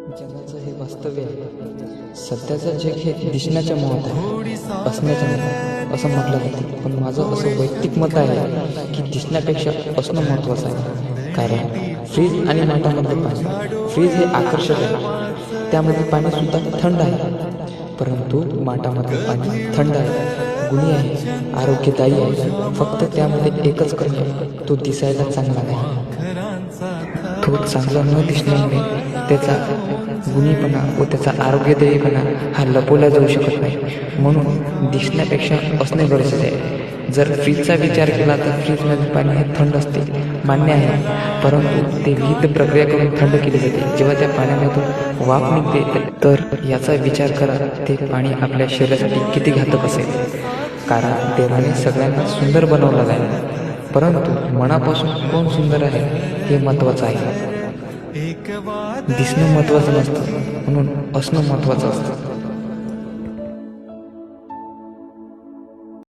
जगाचं हे वास्तव्य आहे. सध्याचं जग हे दिसण्याच्या मोहात आहे, असण्याच्या मोहात असं म्हटलं जातं. पण माझं असं वैयक्तिक मत आहे की दिसण्यापेक्षा असणं महत्त्वाचं आहे. कारण फ्रीज आणि माठामधलं पाणी, फ्रीज हे आकर्षक आहे, त्यामध्ये पाणीसुद्धा थंड आहे. परंतु माठामधलं पाणी थंड आहे, गुणी आहे, आरोग्यदायी आहे. फक्त त्यामध्ये एकच कमी आहे, तो दिसायला चांगला नाही. तो चांगला न दिसण्यामुळे त्याचा गुणीपणा व त्याचा आरोग्यदायीपणा हा लपवला जाऊ शकत नाही. म्हणून दिसण्यापेक्षा असणे गरजेचे आहे. जर फ्रीजचा विचार केला तर फ्रीजमध्ये पाणी हे थंड असते, मान्य आहे. परंतु ते विविध प्रक्रिया करून थंड केले जाते. जेव्हा त्या पाण्यामधून वाफ निघते तर याचा विचार करा, ते पाणी आपल्या शरीरासाठी किती घातक असेल. कारण देवाने सगळ्यांना सुंदर बनवलं आहे, परंतु मनापासून कोण सुंदर आहे हे महत्त्वाचं आहे. दिसणं महत्त्वाचं नसतं, म्हणून असणं महत्त्वाचं असतं.